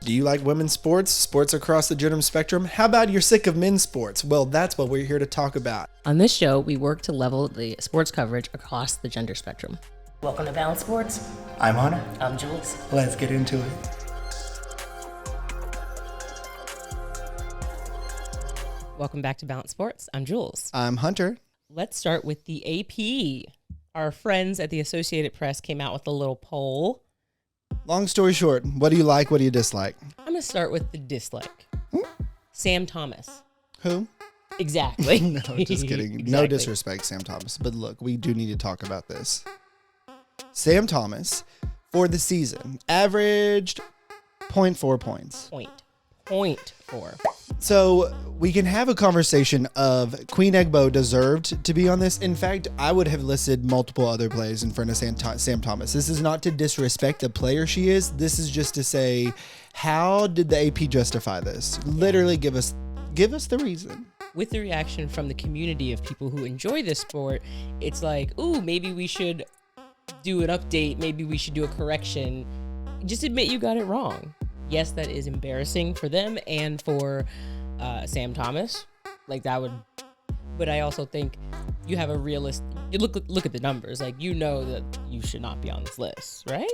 Do you like women's sports? Sports across the gender spectrum? How about you're sick of men's sports? Well, that's what we're here to talk about. On this show, we work to level the sports coverage across the gender spectrum. Welcome to Balance Sports. I'm Hunter. I'm Jewelz. Let's get into it. Welcome back to Balance Sports. I'm Jewelz. I'm Hunter. Let's start with the AP. Our friends at the Associated Press came out with a little poll. Long story short, what do you like? What do you dislike? I'm going to start with the dislike. Sam Thomas. Who? Exactly. No, just kidding. Exactly. No disrespect, Sam Thomas. But look, we do need to talk about this. Sam Thomas, for the season, averaged 0.4 points. Point four. So we can have a conversation of Queen Egbo deserved to be on this. In fact, I would have listed multiple other players in front of Sam Thomas. This is not to disrespect the player she is. This is just to say, how did the AP justify this? Literally give us the reason. With the reaction from the community of people who enjoy this sport, it's like, ooh, maybe we should do an update. Maybe we should do a correction. Just admit you got it wrong. Yes, that is embarrassing for them and for Sam Thomas. Like that would, but I also think you have a realist. You look at the numbers. Like you know that you should not be on this list, right?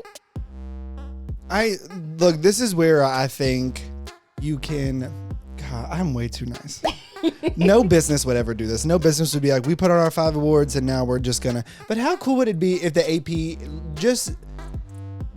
This is where I think you can. God, I'm way too nice. No business would ever do this. No business would be like, we put on our 5 awards and now we're just gonna. But how cool would it be if the AP just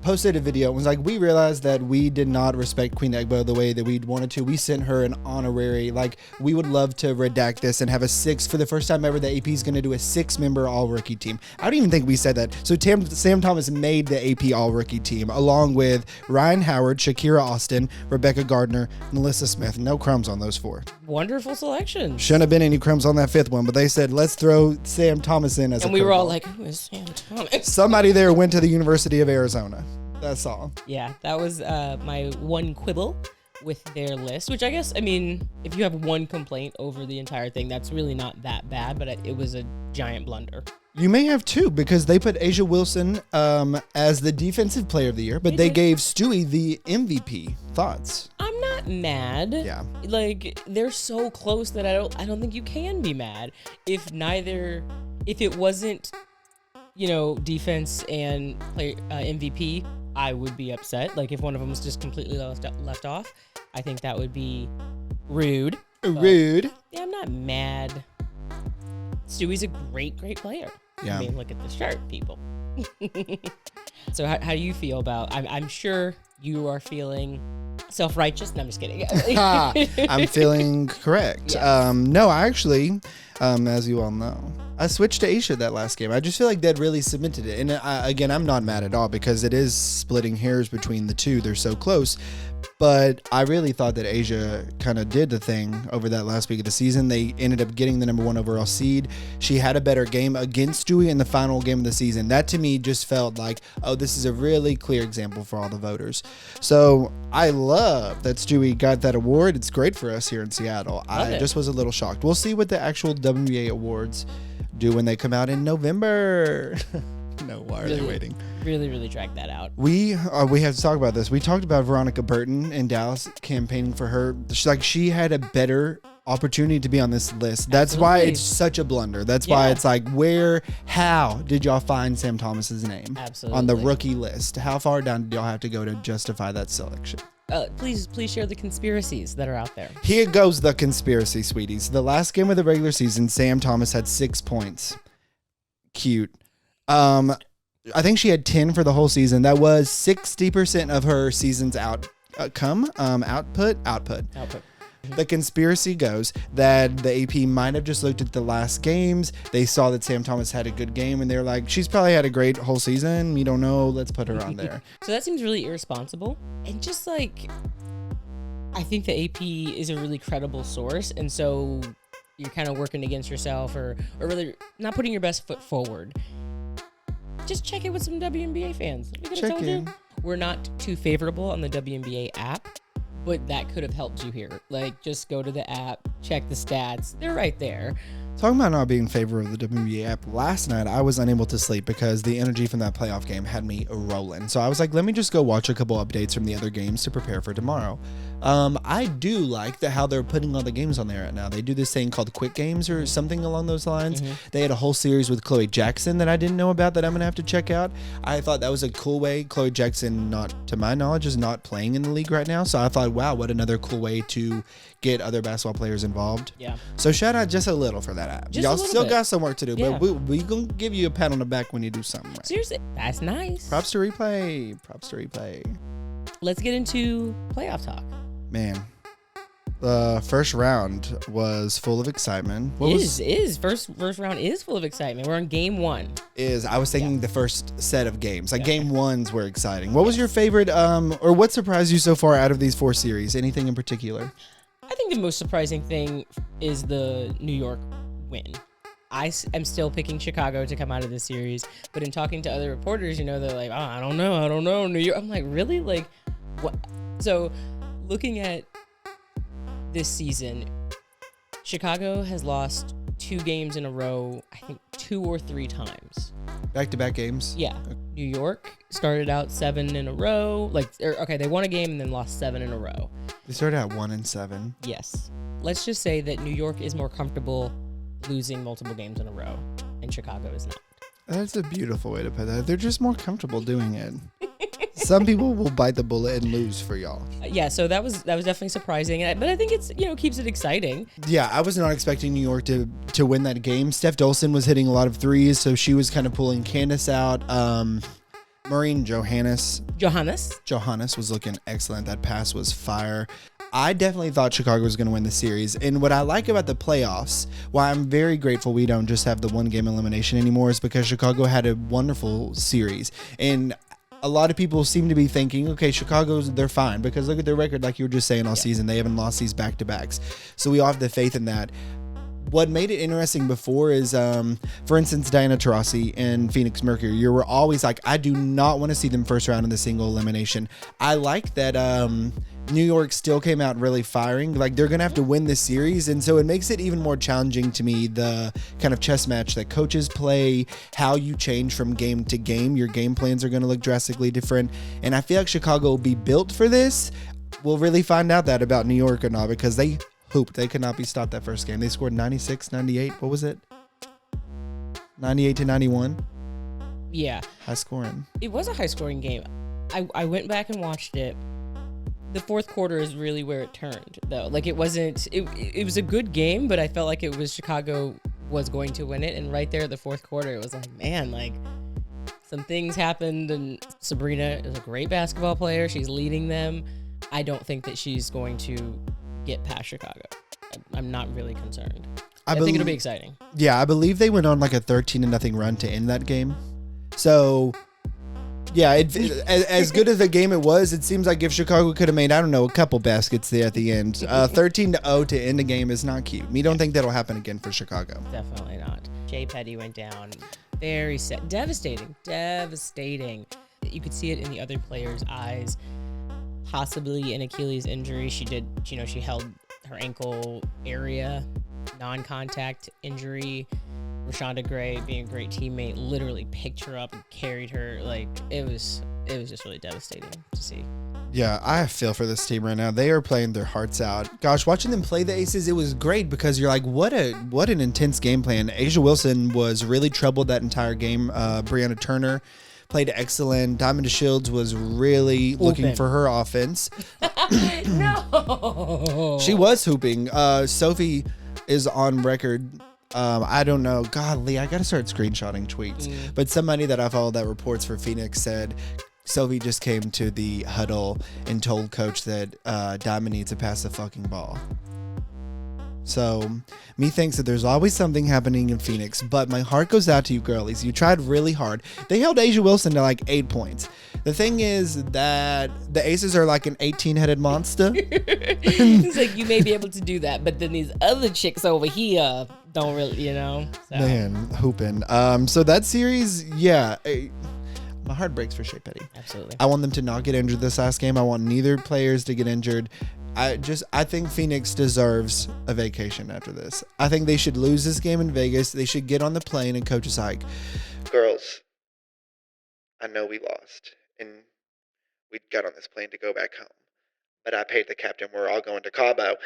posted a video and was like, we realized that we did not respect Queen Egbo the way that we wanted to. We sent her an honorary, like, we would love to redact this and have a 6, for the first time ever, the AP is going to do a 6-member all-rookie team. I don't even think we said that. So Sam Thomas made the AP all-rookie team, along with Ryan Howard, Shakira Austin, Rebecca Gardner, Melissa Smith. No crumbs on those 4. Wonderful selection. Shouldn't have been any crumbs on that 5th one, but they said, let's throw Sam Thomas in as a And we were all curveball. like, who is Sam Thomas? Somebody there went to the University of Arizona. That's all. Yeah, that was my one quibble with their list, which I guess, I mean, if you have one complaint over the entire thing, that's really not that bad, but it was a giant blunder. You may have 2 because they put Asia Wilson as the defensive player of the year, but they gave Stewie the MVP. Thoughts? I'm not mad. Yeah. Like, they're so close that I don't think you can be mad. If it wasn't, defense and play MVP, I would be upset. Like if one of them was just completely left off, I think that would be rude. Rude. Yeah, I'm not mad. Stewie's a great player. Yeah. I mean, look at the shirt, people. So how do you feel about, I'm sure you are feeling self-righteous. No, I'm just kidding. I'm feeling correct. Yes. No, I actually, as you all know, I switched to Asia that last game. I just feel like that really cemented it. And again, I'm not mad at all because it is splitting hairs between the two. They're so close. But I really thought that Asia kind of did the thing over that last week of the season. They ended up getting the number 1 overall seed. She had a better game against Stewie in the final game of the season. That to me just felt like, oh, this is a really clear example for all the voters. So I love that Stewie got that award. It's great for us here in Seattle. I just was a little shocked. We'll see what the actual WNBA awards do when they come out in November. No, why are they waiting? Really drag that out. We have to talk about this. We talked about Veronica Burton in Dallas campaigning for her. She had a better opportunity to be on this list. That's Absolutely. why it's such a blunder. That's why it's like, how did y'all find Sam Thomas's name Absolutely. on the rookie list? How far down did y'all have to go to justify that selection? Please share the conspiracies that are out there. Here goes the conspiracy, sweeties. The last game of the regular season, Sam Thomas had 6 points. Cute. I think she had 10 for the whole season. That was 60% of her season's output. The conspiracy goes that the AP might have just looked at the last games. They saw that Sam Thomas had a good game and they're like, she's probably had a great whole season. We don't know. Let's put her on there. So that seems really irresponsible. And just like, I think the AP is a really credible source. And so you're kind of working against yourself or really not putting your best foot forward. Just check it with some WNBA fans. We could have told you. We're not too favorable on the WNBA app, but that could have helped you here. Like, just go to the app, check the stats. They're right there. Talking about not being in favor of the WNBA app, last night I was unable to sleep because the energy from that playoff game had me rolling. So I was like, let me just go watch a couple updates from the other games to prepare for tomorrow. I do like how they're putting all the games on there right now. They do this thing called Quick Games or something along those lines. They had a whole series with Chloe Jackson that I didn't know about that I'm going to have to check out. I thought that was a cool way. Chloe Jackson, not to my knowledge, is not playing in the league right now. So I thought, wow, what another cool way to get other basketball players involved. Yeah. So shout out just a little for that app. Just Y'all a little still bit. got some work to do, Yeah. but we going to give you a pat on the back when you do something right. Seriously, that's nice. Props to replay. Props to replay. Let's get into playoff talk. Man, the first round was full of excitement. First round is full of excitement. We're on game 1. I was thinking the first set of games. Like game ones were exciting. What was your favorite, or what surprised you so far out of these 4 series? Anything in particular? I think the most surprising thing is the New York win. I am still picking Chicago to come out of this series, but in talking to other reporters, they're like, oh, I don't know, New York. I'm like, really? Like, what? So, looking at this season, Chicago has lost 2 games in a row, I think 2 or 3 times. Back-to-back games? Yeah. New York started out 7 in a row. They won a game and then lost 7 in a row. They started at 1-7. Yes. Let's just say that New York is more comfortable losing multiple games in a row, and Chicago is not. That's a beautiful way to put that. They're just more comfortable doing it. Some people will bite the bullet and lose for y'all. Yeah, so that was definitely surprising, but I think it's keeps it exciting. Yeah, I was not expecting New York to win that game. Steph Dolson was hitting a lot of threes, so she was kind of pulling Candace out. Maureen Johannes was looking excellent. That pass was fire. I definitely thought Chicago was going to win the series. And what I like about the playoffs, why I'm very grateful we don't just have the 1-game elimination anymore, is because Chicago had a wonderful series. And a lot of people seem to be thinking, okay, they're fine because look at their record, like you were just saying all season. They haven't lost these back-to-backs. So we all have the faith in that. What made it interesting before is, for instance, Diana Taurasi and Phoenix Mercury. You were always like, I do not want to see them first round in the single elimination. I like that New York still came out really firing. Like, they're going to have to win this series. And so it makes it even more challenging to me, the kind of chess match that coaches play, how you change from game to game. Your game plans are going to look drastically different. And I feel like Chicago will be built for this. We'll really find out that about New York or not, because they hooped. They could not be stopped that first game. They scored 96, 98. What was it? 98 to 91? Yeah. High scoring. It was a high-scoring game. I went back and watched it. The fourth quarter is really where it turned, though. Like, it was a good game, but I felt like it was Chicago was going to win it. And right there at the fourth quarter, it was like, man, like, some things happened. And Sabrina is a great basketball player. She's leading them. I don't think that she's going to get past Chicago. I'm not really concerned. I think it'll be exciting. Yeah, I believe they went on like a 13-0 run to end that game. So, yeah, as good as the game it was, it seems like if Chicago could have made, a couple baskets there at the end. 13-0 to end a game is not cute. We don't think that'll happen again for Chicago. Definitely not. Jay Petty went down. Very sad. Devastating. You could see it in the other players' eyes. Possibly an Achilles injury. She held her ankle area, non-contact injury. Rashonda Gray, being a great teammate, literally picked her up and carried her. Like, it was just really devastating to see. Yeah, I feel for this team right now. They are playing their hearts out. Gosh, watching them play the Aces, it was great because you're like, what an intense game plan. Asia Wilson was really troubled that entire game. Brianna Turner played excellent. Diamond Shields was really looking for her offense. No. She was hooping. Sophie is on record. I don't know. Godly, I got to start screenshotting tweets. But somebody that I follow that reports for Phoenix said Sophie just came to the huddle and told coach that Diamond needs to pass the fucking ball. So, me thinks that there's always something happening in Phoenix, but my heart goes out to you girlies. You tried really hard. They held Asia Wilson to like 8 points. The thing is that the Aces are like an 18-headed monster. It's like, you may be able to do that, but then these other chicks over here don't really, So. Man, hooping. So that series, yeah. My heart breaks for Shea Petty. Absolutely. I want them to not get injured this last game. I want neither players to get injured. I think Phoenix deserves a vacation after this. I think they should lose this game in Vegas. They should get on the plane and coach is like, girls, I know we lost and we got on this plane to go back home, but I paid the captain. We're all going to Cabo.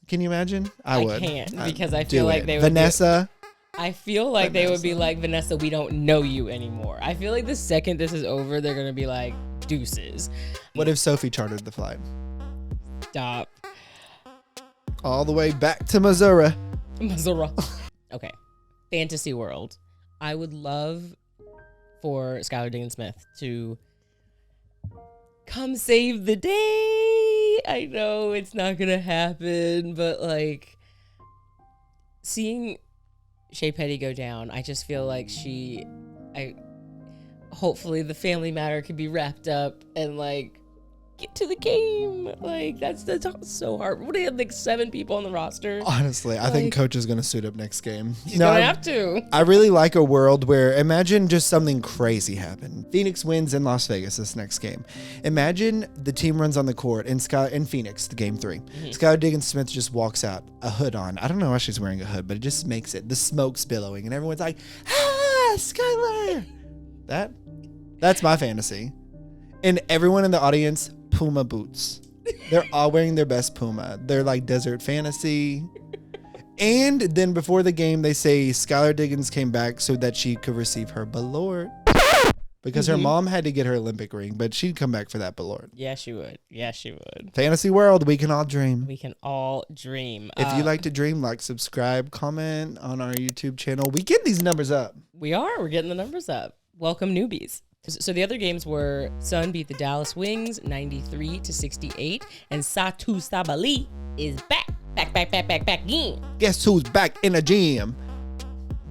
Can you imagine? I would. Can't because I feel like they would. Vanessa. I feel like they would be like, Vanessa, we don't know you anymore. I feel like the second this is over, they're going to be like, deuces. What if Sophie chartered the flight? Stop. All the way back to Missouri. Okay. Fantasy world. I would love for Skylar Diggins-Smith to come save the day. I know it's not going to happen, but like seeing Shea Petty go down, I just feel like hopefully the family matter could be wrapped up and like get to the game. Like that's so hard. What do they have, like 7 people on the roster? Honestly, I think coach is gonna suit up next game. He's gonna have to. I really like a world where imagine just something crazy happen. Phoenix wins in Las Vegas this next game. Imagine the team runs on the court in Phoenix, the game 3. Skylar Diggins-Smith just walks out, a hood on. I don't know why she's wearing a hood, but it just makes it the smoke's billowing and everyone's like, ah, Skylar. That's my fantasy. And everyone in the audience, Puma boots. They're all wearing their best Puma. They're like Desert Fantasy. And then before the game, they say Skylar Diggins came back so that she could receive her ballot. Because her mom had to get her Olympic ring, but she'd come back for that ballot. Yeah, she would. Fantasy world, we can all dream. We can all dream. If you like to dream, like, subscribe, comment on our YouTube channel. We get these numbers up. We're getting the numbers up. Welcome, newbies. So the other games were Sun beat the Dallas Wings 93-68, and Satu Sabali is back again. Guess who's back in the gym?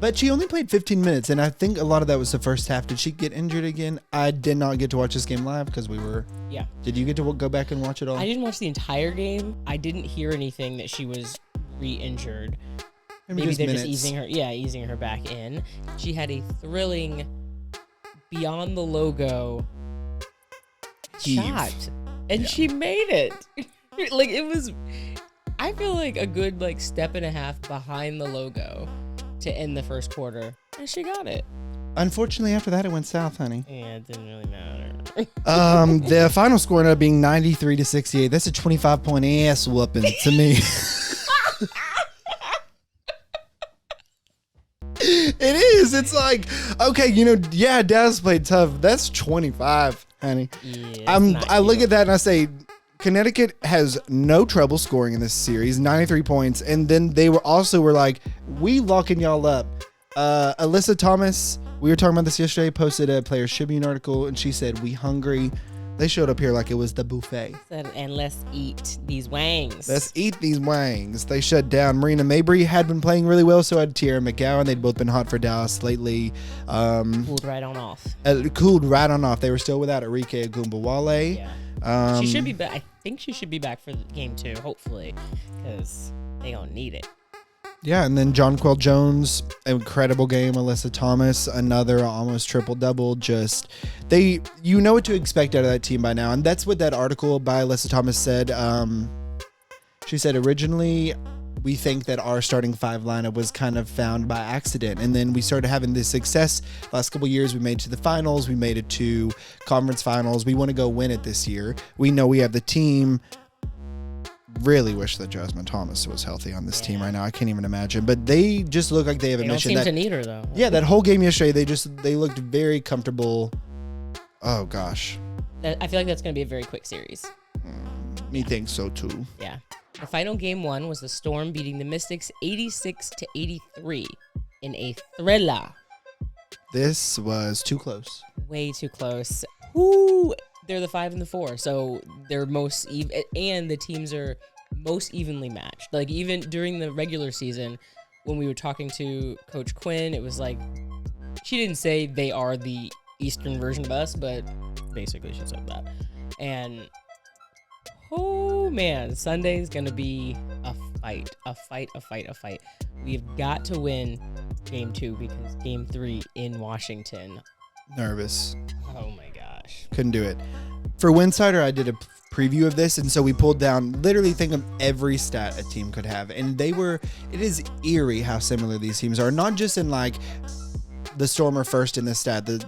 But she only played 15 minutes, and I think a lot of that was the first half. Did she get injured again? I did not get to watch this game live because we were... Yeah. Did you get to go back and watch it all? I didn't watch the entire game. I didn't hear anything that she was re-injured. Maybe they're just easing her back in. She had a thrilling... beyond the logo shot, and she made it. Like it was, I feel like a good like step and a half behind the logo to end the first quarter, and she got it. Unfortunately, after that, it went south, honey. Yeah, it didn't really matter. The final score ended up being 93-68. That's a 25-point ass whooping to me. It is. It's like, okay, Dallas played tough. That's 25, honey. Yeah, I look at that and I say, Connecticut has no trouble scoring in this series, 93 points. And then they were like, we locking y'all up. Alyssa Thomas, we were talking about this yesterday, posted a Players Tribune article, and she said, we hungry. They showed up here like it was the buffet. And let's eat these wangs. They shut down. Marina Mabry had been playing really well, so had Tierra McGowan. They'd both been hot for Dallas lately. Cooled right on off. They were still without Arike Agumbawale. Yeah. She should be back. I think she should be back for game 2, hopefully, because they gonna need it. Yeah, and then Jonquel Jones, incredible game. Alyssa Thomas, another almost triple-double. Just, you know what to expect out of that team by now. And that's what that article by Alyssa Thomas said. She said, originally, we think that our starting 5 lineup was kind of found by accident. And then we started having this success. Last couple years, we made it to the finals. We made it to conference finals. We want to go win it this year. We know we have the team. Really wish that Jasmine Thomas was healthy on this team right now. I can't even imagine. But they just look like they have a mission. They don't seem to need her, though. Yeah, that whole game yesterday, they looked very comfortable. Oh, gosh. I feel like that's going to be a very quick series. Me think so, too. Yeah. The final game 1 was the Storm beating the Mystics 86-83 in a thriller. This was too close. Way too close. Ooh. They're the 5 and the 4, so they're most even, and the teams are most evenly matched. Like even during the regular season, when we were talking to Coach Quinn, it was like she didn't say they are the Eastern version of us, but basically she said that. And oh man, Sunday's gonna be a fight. We've got to win game 2 because game 3 in Washington. Nervous. Oh my gosh. Couldn't do it. For Winsider, I did a preview of this, and so we pulled down, literally think of every stat a team could have, and it is eerie how similar these teams are, not just in like the Storm are first in the stat, the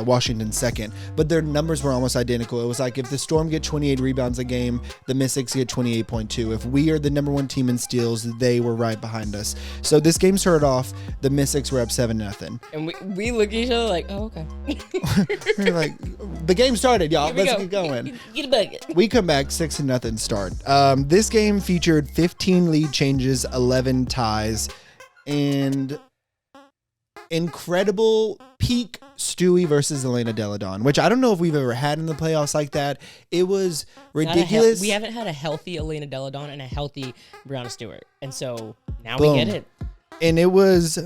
Washington second, but their numbers were almost identical. It was like if the Storm get 28 rebounds a game, the Mystics get 28.2. If we are the number one team in steals, they were right behind us. So this game started off, the Mystics were up 7-0. And we look at each other like, oh, okay. We're like, the game started, y'all. Let's keep going. Get a bucket. We come back 6-0 start. This game featured 15 lead changes, 11 ties, and incredible peak Stewie versus Elena Delle Donne, which I don't know if we've ever had in the playoffs like that. It was ridiculous. We haven't had a healthy Elena Delle Donne and a healthy Brianna Stewart, and so now Boom. we get it. And it was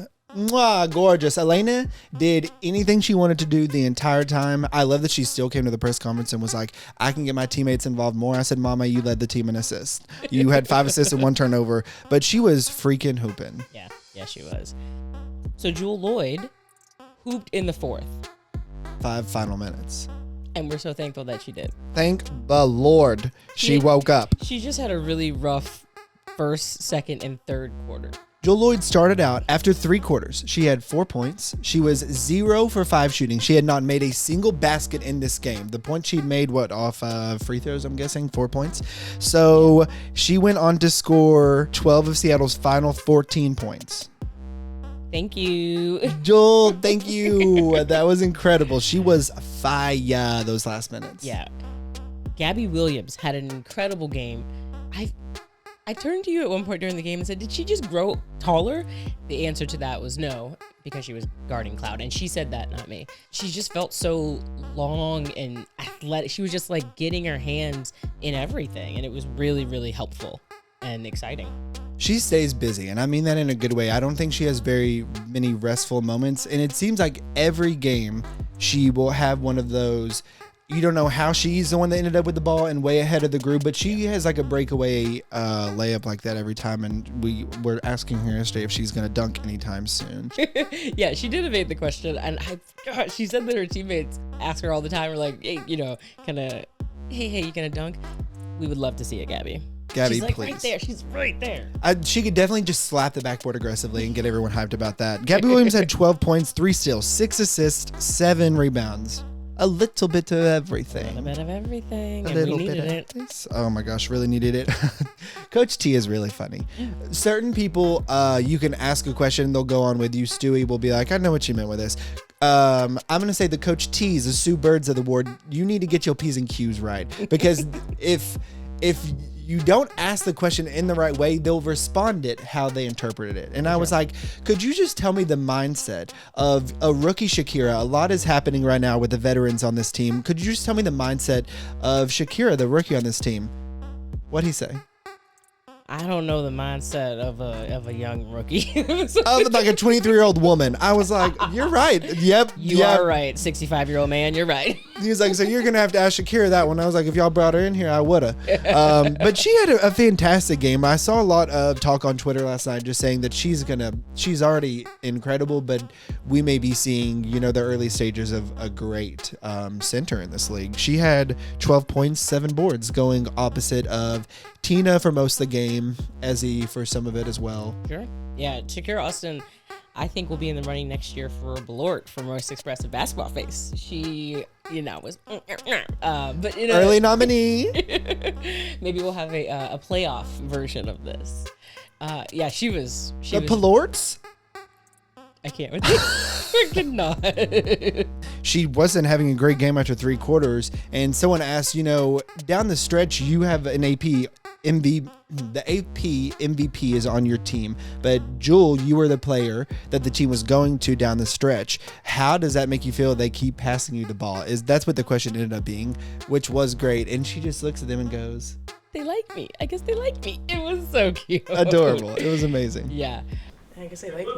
gorgeous. Elena did anything she wanted to do the entire time. I love that she still came to the press conference and was like, I can get my teammates involved more. I said, Mama, you led the team in assists. You had 5 assists and 1 turnover, but she was freaking hooping. Yeah, she was. So Jewel Lloyd hooped in the 4th. 5 final minutes. And we're so thankful that she did. Thank the Lord she woke up. She just had a really rough first, second, and third quarter. Jewel Lloyd started out after 3 quarters. She had 4 points. She was 0 for 5 shooting. She had not made a single basket in this game. The point she'd made, off free throws, I'm guessing, 4 points. So she went on to score 12 of Seattle's final 14 points. Thank you. Jewel, thank you. That was incredible. She was fire those last minutes. Yeah. Gabby Williams had an incredible game. I turned to you at one point during the game and said, did she just grow taller? The answer to that was no, because she was guarding Cloud. And she said that, not me. She just felt so long and athletic. She was just like getting her hands in everything. And it was really, really helpful and exciting. She stays busy, and I mean that in a good way. I don't think she has very many restful moments, and it seems like every game she will have one of those. You don't know how she's the one that ended up with the ball and way ahead of the group, but she has like a breakaway layup like that every time, and we were asking her yesterday if she's going to dunk anytime soon. Yeah, she did evade the question, and she said that her teammates ask her all the time, we're like, hey, kind of, hey, you going to dunk? We would love to see it, Gabby. Gabby, she's like please. right there. She's right there. She could definitely just slap the backboard aggressively and get everyone hyped about that. Gabby Williams had 12 points, 3 steals, 6 assists, 7 rebounds. A little bit of everything. A little bit of everything. A And little we bit needed of it. this. Oh my gosh, really needed it. Coach T is really funny. Certain people, you can ask a question, they'll go on with you. Stewie will be like, I know what you meant with this. I'm going to say the Coach T's, the Sue Birds of the ward, you need to get your P's and Q's right. Because if you don't ask the question in the right way, they'll respond it how they interpreted it. And I was like, could you just tell me the mindset of a rookie Shakira? A lot is happening right now with the veterans on this team. Could you just tell me the mindset of Shakira, the rookie on this team? What'd he say? I don't know the mindset of a young rookie. Of like a 23-year-old woman. I was like, you're right. Yep. You are right. 65-year-old man, you're right. He was like, so you're going to have to ask Shakira that one. I was like, if y'all brought her in here, I would have. But she had a fantastic game. I saw a lot of talk on Twitter last night just saying that she's already incredible, but we may be seeing, the early stages of a great center in this league. She had 12 points, 7 boards, going opposite of Tina for most of the game, Ezzy for some of it as well. Sure. Yeah, Shakira Austin, I think, will be in the running next year for Blort for most expressive basketball face. She, was, but early nominee. Maybe we'll have a playoff version of this. Yeah, she was. The Plorts? I can't. I cannot. She wasn't having a great game after 3 quarters, and someone asked, down the stretch, you have an AP MVP. The AP MVP is on your team, but Jewel, you were the player that the team was going to down the stretch. How does that make you feel? They keep passing you the ball. That's what the question ended up being, which was great. And she just looks at them and goes, "They like me. I guess they like me." It was so cute, adorable. It was amazing. Yeah. I guess they like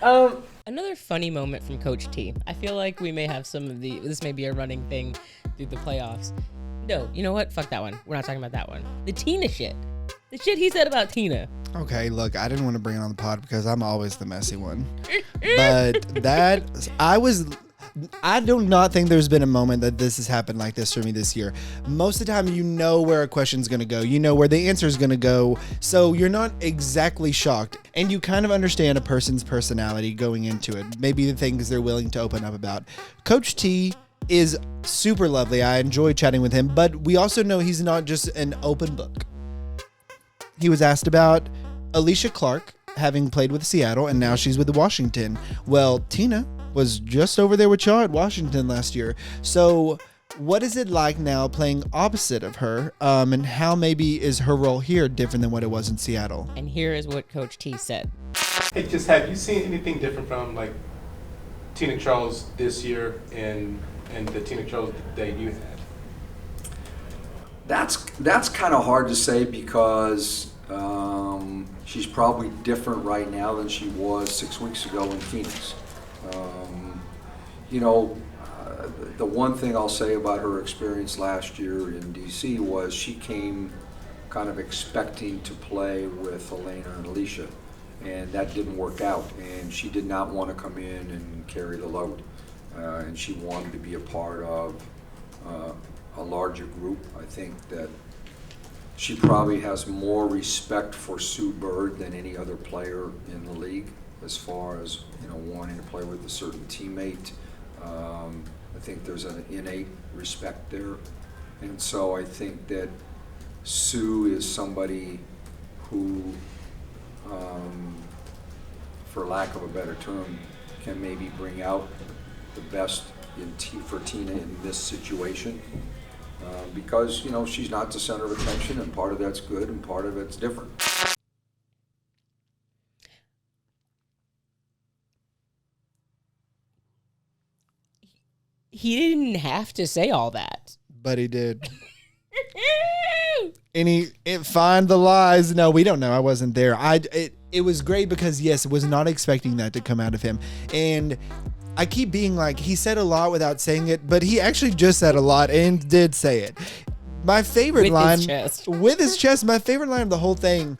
me. Another funny moment from Coach T. I feel like we may have this may be a running thing through the playoffs. No, you know what? Fuck that one. We're not talking about that one. The Tina shit. The shit he said about Tina. Okay, look, I didn't want to bring it on the pod because I'm always the messy one. But I do not think there's been a moment that this has happened like this for me this year. Most of the time, you know where a question's going to go. You know where the answer is going to go. So you're not exactly shocked. And you kind of understand a person's personality going into it. Maybe the things they're willing to open up about. Coach T is super lovely. I enjoy chatting with him. But we also know he's not just an open book. He was asked about Alicia Clark having played with Seattle, and now she's with Washington. Well, Tina was just over there with y'all at Washington last year. So what is it like now playing opposite of her? And how maybe is her role here different than what it was in Seattle? And here is what Coach T said. Hey, just have you seen anything different from like Tina Charles this year and the Tina Charles that you had? That's kind of hard to say because she's probably different right now than she was 6 weeks ago in Phoenix. The one thing I'll say about her experience last year in DC was she came kind of expecting to play with Elena and Alicia, and that didn't work out, and she did not want to come in and carry the load, and she wanted to be a part of a larger group. I think that she probably has more respect for Sue Bird than any other player in the league as far as wanting to play with a certain teammate. I think there's an innate respect there. And so I think that Sue is somebody who, for lack of a better term, can maybe bring out the best for Tina in this situation. Because, she's not the center of attention, and part of that's good and part of it's different. He didn't have to say all that. But he did. And find the lies. No, we don't know. I wasn't there. It was great because, yes, was not expecting that to come out of him. And I keep being like, he said a lot without saying it, but he actually just said a lot and did say it. My favorite line with his chest, my favorite line of the whole thing.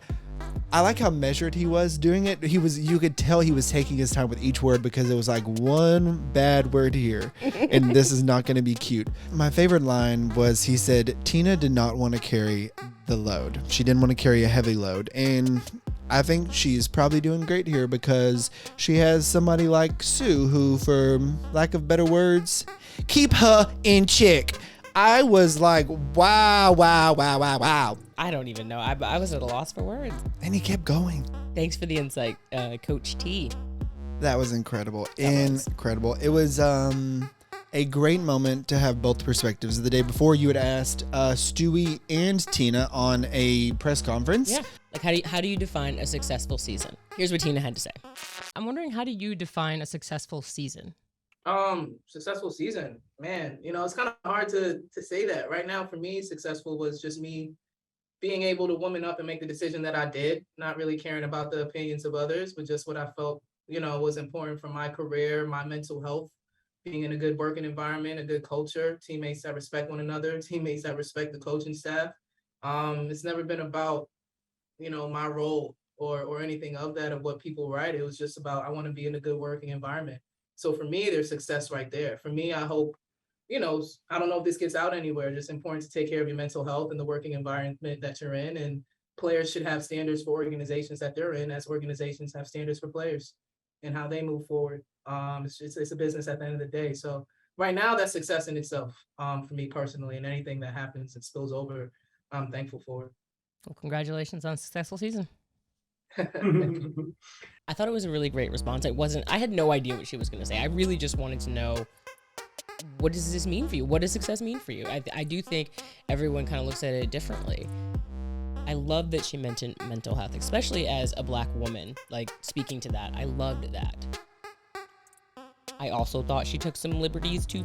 I like how measured he was doing it. You could tell he was taking his time with each word because it was like one bad word here and this is not going to be cute. My favorite line was he said, Tina did not want to carry the load. She didn't want to carry a heavy load. And I think she's probably doing great here because she has somebody like Sue who, for lack of better words, keep her in check. I was like, wow. I don't even know. I was at a loss for words. And he kept going. Thanks for the insight, Coach T. That was incredible. Incredible. It was a great moment to have both perspectives. The day before, you had asked Stewie and Tina on a press conference. Yeah. Like, how do you define a successful season? Here's what Tina had to say. I'm wondering, how do you define a successful season? Successful season, man. It's kind of hard to say that. Right now, for me, successful was just me being able to woman up and make the decision that I did, not really caring about the opinions of others, but just what I felt, was important for my career, my mental health, being in a good working environment, a good culture, teammates that respect one another, teammates that respect the coaching staff. It's never been about, my role or anything of that, of what people write. It was just about, I want to be in a good working environment. So for me, there's success right there. For me, I hope, I don't know if this gets out anywhere. Just important to take care of your mental health and the working environment that you're in. And players should have standards for organizations that they're in, as organizations have standards for players and how they move forward. It's a business at the end of the day. So right now, that's success in itself for me personally. And anything that happens and spills over, I'm thankful for it. Well, congratulations on a successful season. I thought it was a really great response. I had no idea what she was going to say. I really just wanted to know, what does this mean for you? What does success mean for you? I do think everyone kind of looks at it differently. I love that she mentioned mental health, especially as a Black woman, like speaking to that. I loved that. I also thought she took some liberties to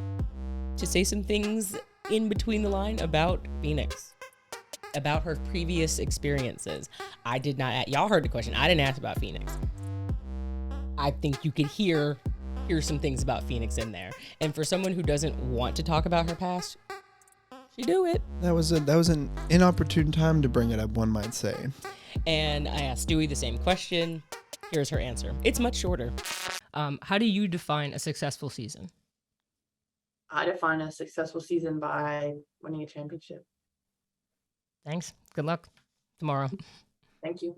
say some things in between the line about Phoenix, about her previous experiences. I did not, y'all heard the question. I didn't ask about Phoenix. I think you could hear some things about Phoenix in there. And for someone who doesn't want to talk about her past, she do it. That was an inopportune time to bring it up, one might say. And I asked Stewie the same question. Here's her answer. It's much shorter. How do you define a successful season? I define a successful season by winning a championship. Thanks. Good luck tomorrow. Thank you.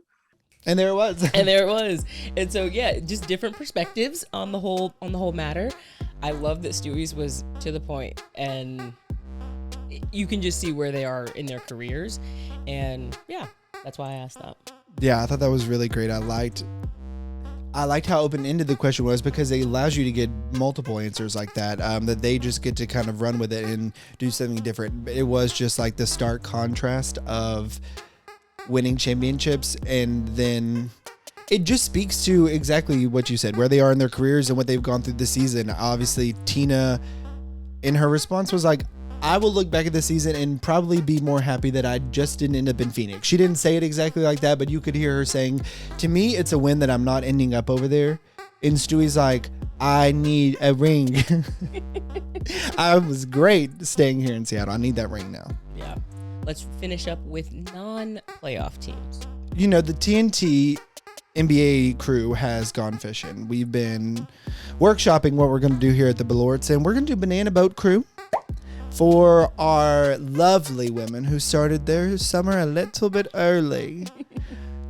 And there it was. And there it was. And so yeah, just different perspectives on the whole matter. I love that Stewie's was to the point, and you can just see where they are in their careers. And yeah, that's why I asked that. Yeah, I thought that was really great. I liked how open-ended the question was, because it allows you to get multiple answers like that, that they just get to kind of run with it and do something different. It was just like the stark contrast of winning championships, and then it just speaks to exactly what you said, where they are in their careers and what they've gone through this season. Obviously, Tina, in her response, was like, I will look back at this season and probably be more happy that I just didn't end up in Phoenix. She didn't say it exactly like that, but you could hear her saying, to me, it's a win that I'm not ending up over there. And Stewie's like, I need a ring. I was great staying here in Seattle. I need that ring now. Yeah. Let's finish up with non-playoff teams. You know, the TNT NBA crew has gone fishing. We've been workshopping what we're going to do here at the Balorts, and we're going to do Banana Boat Crew for our lovely women who started their summer a little bit early.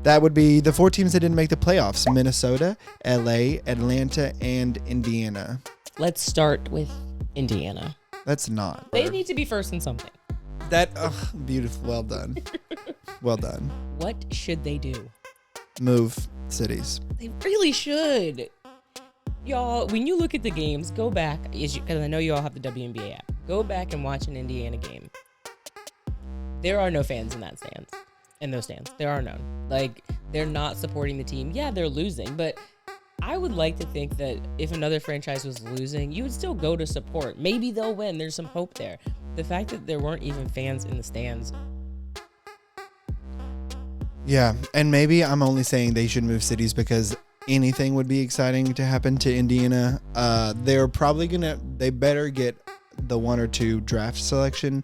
That would be the 4 teams that didn't make the playoffs: Minnesota, LA, Atlanta, and Indiana. Let's start with Indiana. That's not. They need to be first in something. Beautiful. Well done. Well done. What should they do? Move cities. They really should. Y'all, when you look at the games, go back, because I know you all have the WNBA app. Go back and watch an Indiana game. There are no fans in that stands. In those stands. There are none. Like, they're not supporting the team. Yeah, they're losing, but I would like to think that if another franchise was losing, you would still go to support. Maybe they'll win. There's some hope there. The fact that there weren't even fans in the stands. Yeah, and maybe I'm only saying they should move cities because anything would be exciting to happen to Indiana. They're probably they better get the 1 or 2 draft selection.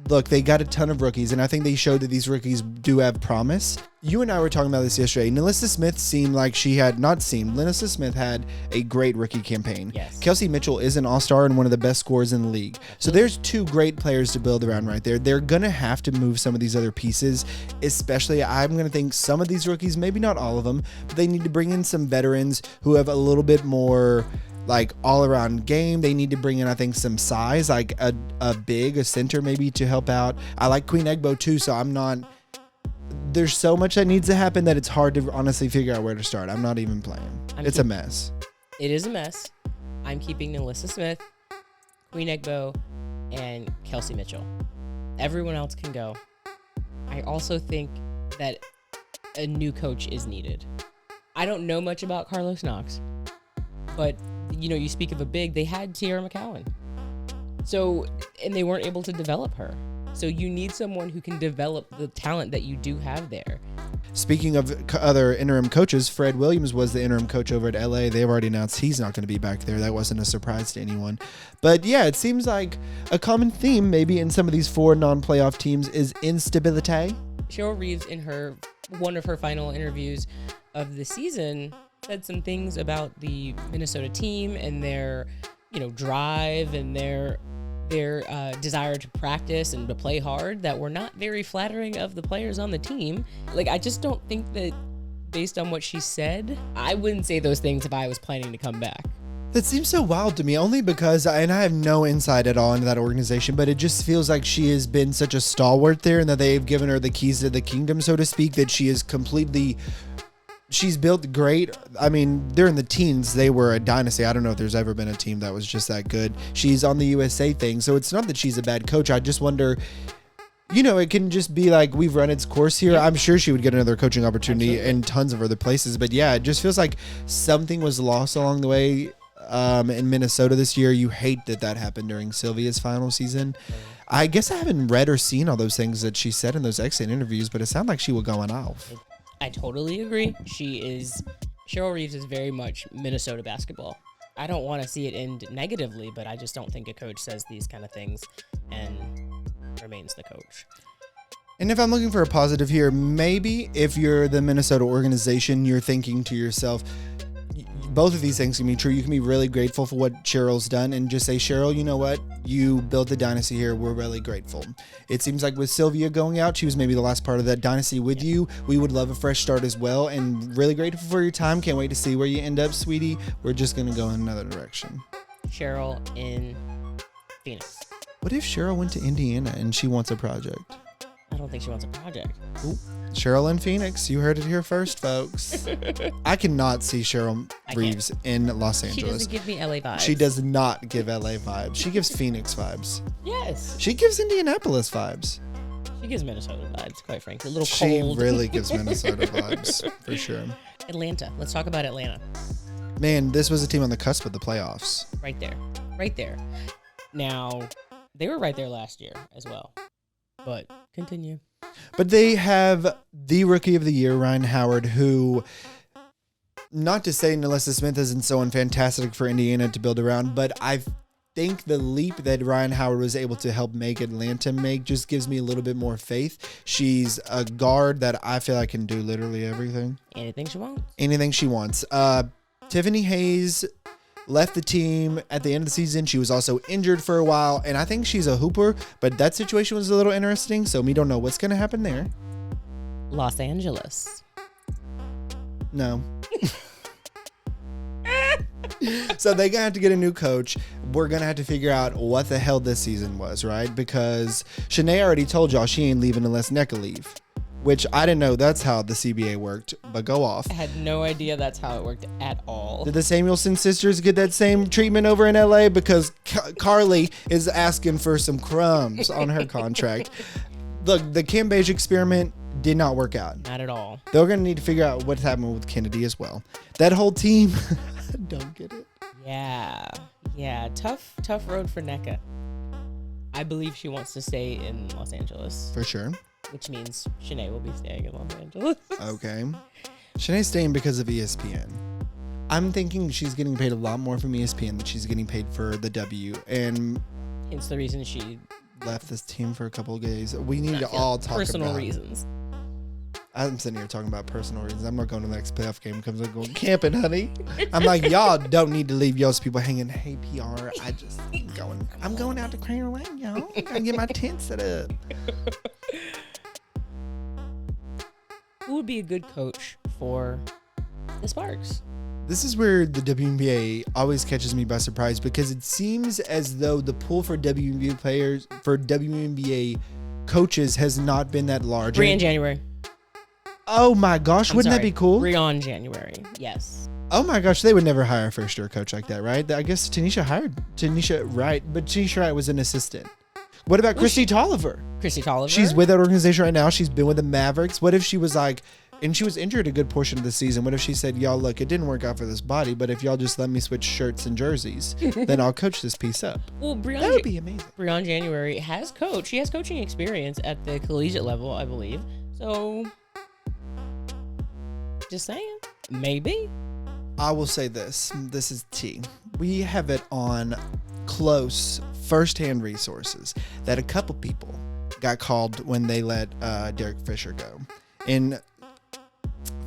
Look, they got a ton of rookies, and I think they showed that these rookies do have promise. You and I were talking about this yesterday. Nalissa Smith Nalissa Smith had a great rookie campaign. Yes. Kelsey Mitchell is an all-star and one of the best scorers in the league. So there's 2 great players to build around right there. They're going to have to move some of these other pieces, especially I'm going to think some of these rookies, maybe not all of them, but they need to bring in some veterans who have a little bit more like all-around game. They need to bring in, I think, some size, like a center maybe to help out. I like Queen Egbo too, so there's so much that needs to happen that it's hard to honestly figure out where to start. I'm not even playing. It's a mess. It is a mess. I'm keeping Nalissa Smith, Queen Egbo, and Kelsey Mitchell. Everyone else can go. I also think that a new coach is needed. I don't know much about Carlos Knox, but you speak of a big, they had Tierra McCowan. So, and they weren't able to develop her. So you need someone who can develop the talent that you do have there. Speaking of other interim coaches, Fred Williams was the interim coach over at LA. They've already announced he's not going to be back there. That wasn't a surprise to anyone. But yeah, it seems like a common theme maybe in some of these 4 non-playoff teams is instability. Cheryl Reeves, in one of her final interviews of the season, said some things about the Minnesota team and their, drive and their desire to practice and to play hard that were not very flattering of the players on the team. Like, I just don't think that, based on what she said, I wouldn't say those things if I was planning to come back. That seems so wild to me, only because, and I have no insight at all into that organization, but it just feels like she has been such a stalwart there, and that they've given her the keys to the kingdom, so to speak, that she's built great. I mean, they're in the teens. They were a dynasty. I don't know if there's ever been a team that was just that good. She's on the USA thing, so it's not that she's a bad coach. I just wonder, it can just be like, we've run its course here. I'm sure she would get another coaching opportunity in tons of other places. But yeah, it just feels like something was lost along the way in Minnesota this year. You hate that happened during Sylvia's final season. I guess I haven't read or seen all those things that she said in those exit interviews, but it sounded like she was going off. I totally agree. Cheryl Reeves is very much Minnesota basketball. I don't want to see it end negatively, but I just don't think a coach says these kind of things and remains the coach. And if I'm looking for a positive here, maybe if you're the Minnesota organization, you're thinking to yourself, both of these things can be true. You can be really grateful for what Cheryl's done and just say, Cheryl, you know what? You built the dynasty here. We're really grateful. It seems like with Sylvia going out, she was maybe the last part of that dynasty with you. We would love a fresh start as well, and really grateful for your time. Can't wait to see where you end up, sweetie. We're just going to go in another direction. Cheryl in Phoenix. What if Cheryl went to Indiana and she wants a project? I don't think she wants a project. Ooh. Cheryl in Phoenix. You heard it here first, folks. I cannot see Cheryl Reeves in Los Angeles. She doesn't give me LA vibes. She does not give LA vibes. She gives Phoenix vibes. Yes. She gives Indianapolis vibes. She gives Minnesota vibes, quite frankly. A little She cold. really gives Minnesota vibes, for sure. Atlanta. Let's talk about Atlanta. Man, this was a team on the cusp of the playoffs. Right there. Right there. Now, they were right there last year as well. But continue. But they have the rookie of the year, Ryan Howard, who, not to say Nalissa Smith isn't so fantastic for Indiana to build around, but I think the leap that Ryan Howard was able to help make Atlanta make just gives me a little bit more faith. She's a guard that I feel like can do literally everything. Anything she wants. Anything she wants. Tiffany Hayes left the team at the end of the season. She was also injured for a while, and I think she's a hooper, but that situation was a little interesting, so we don't know what's going to happen there. Los Angeles. No. So they're going to have to get a new coach. We're going to have to figure out what the hell this season was, right? Because Shanae already told y'all she ain't leaving unless NECA leave, which I didn't know that's how the CBA worked, but go off. I had no idea that's how it worked at all. Did the Samuelson sisters get that same treatment over in LA? Because Carly is asking for some crumbs on her contract. Look, the Kim Beige experiment did not work out. Not at all. They're going to need to figure out what's happening with Kennedy as well. That whole team, I don't get it. Yeah. Tough road for NECA. I believe she wants to stay in Los Angeles. For sure. Which means Shanae will be staying in Los Angeles. Okay. Shanae's staying because of ESPN. I'm thinking she's getting paid a lot more from ESPN than she's getting paid for the W. And Hence the reason she left this team for a couple of days. We need to all talk personal about reasons. I'm sitting here talking about personal reasons. I'm not going to the next playoff game because I'm going camping, honey. I'm like, y'all don't need to leave y'all's people hanging. Hey, PR, I'm going out to Crater Lane, y'all. Gotta get my tent set up. Who would be a good coach for the Sparks? This is where the WNBA always catches me by surprise because it seems as though the pool for WNBA coaches has not been that large. Brian January. Oh my gosh, wouldn't that be cool? Brian January. Yes. Oh my gosh, they would never hire a first year coach like that, right? I guess Tanisha Wright, but Tanisha Wright was an assistant. What about Christy Tolliver? Christy Tolliver? She's with that organization right now. She's been with the Mavericks. What if she was like, and she was injured a good portion of the season. What if she said, y'all, look, it didn't work out for this body, but if y'all just let me switch shirts and jerseys, then I'll coach this piece up. Well, that would be amazing. Brian January has coached. She has coaching experience at the collegiate level, I believe. So, just saying, maybe. I will say this. This is T. We have it on close firsthand resources that a couple people got called when they let Derek Fisher go. And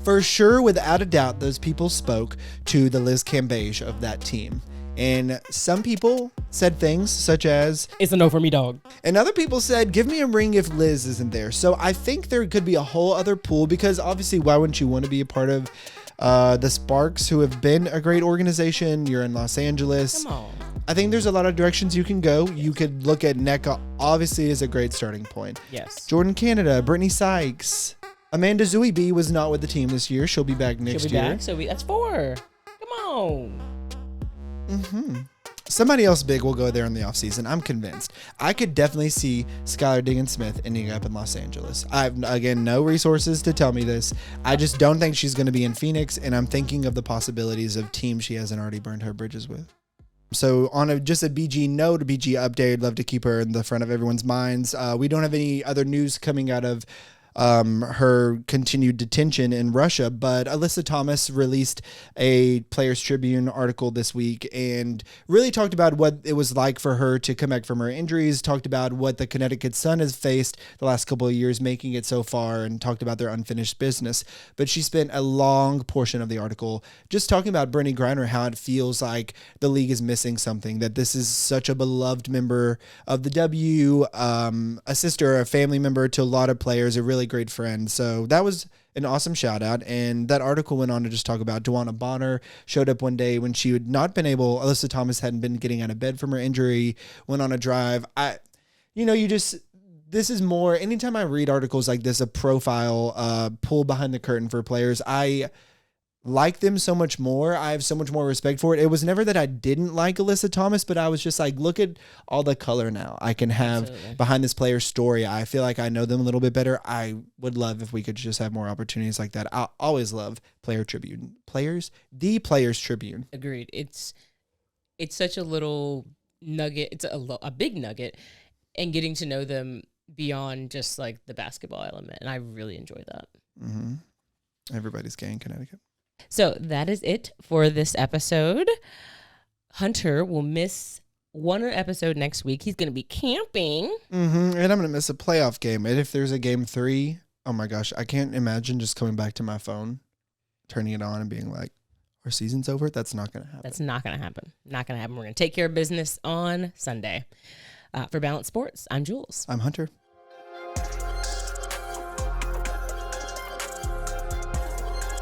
for sure, without a doubt, those people spoke to the Liz Cambage of that team. And some people said things such as, it's a no for me, dog. And other people said, give me a ring if Liz isn't there. So I think there could be a whole other pool because obviously, why wouldn't you want to be a part of the Sparks, who have been a great organization? You're in Los Angeles. Come on. I think there's a lot of directions you can go. You could look at NECA, obviously, as a great starting point. Yes. Jordan Canada, Brittany Sykes. Amanda Zuiby was not with the team this year. She'll be back next year. Back, so that's 4. Come on. Mm-hmm. Somebody else big will go there in the offseason. I'm convinced. I could definitely see Skylar Diggins-Smith ending up in Los Angeles. I have, again, no resources to tell me this. I just don't think she's going to be in Phoenix, and I'm thinking of the possibilities of teams she hasn't already burned her bridges with. So on just a BG note, a BG update, love to keep her in the front of everyone's minds. We don't have any other news coming out of her continued detention in Russia. But Alyssa Thomas released a Players Tribune article this week and really talked about what it was like for her to come back from her injuries, talked about what the Connecticut Sun has faced the last couple of years making it so far, and talked about their unfinished business. But she spent a long portion of the article just talking about Brittany Griner, how it feels like the league is missing something, that this is such a beloved member of the W, a sister, a family member to a lot of players, a really great friend. So that was an awesome shout out. And that article went on to just talk about Dewana Bonner showed up one day when she had not been able, Alyssa Thomas hadn't been getting out of bed from her injury, went on a drive. This is more, anytime I read articles like this, a profile, pull behind the curtain for players, I like them so much more. I have so much more respect for it. It was never that I didn't like Alyssa Thomas, but I was just like, look at all the color now I can have Absolutely. behind this player's story. I feel like I know them a little bit better. I would love if we could just have more opportunities like that. I always love Player Tribune. The Players Tribune. Agreed. It's such a little nugget. It's a big nugget, and getting to know them beyond just like the basketball element. And I really enjoy that. Mm-hmm. Everybody's gay in Connecticut. So that is it for this episode. Hunter will miss one episode next week. He's going to be camping. Mm-hmm. And I'm going to miss a playoff game. And if there's a game 3, oh my gosh, I can't imagine just coming back to my phone, turning it on and being like, our season's over. That's not going to happen. That's not going to happen. Not going to happen. We're going to take care of business on Sunday. For Balance Sports, I'm Jewelz. I'm Hunter.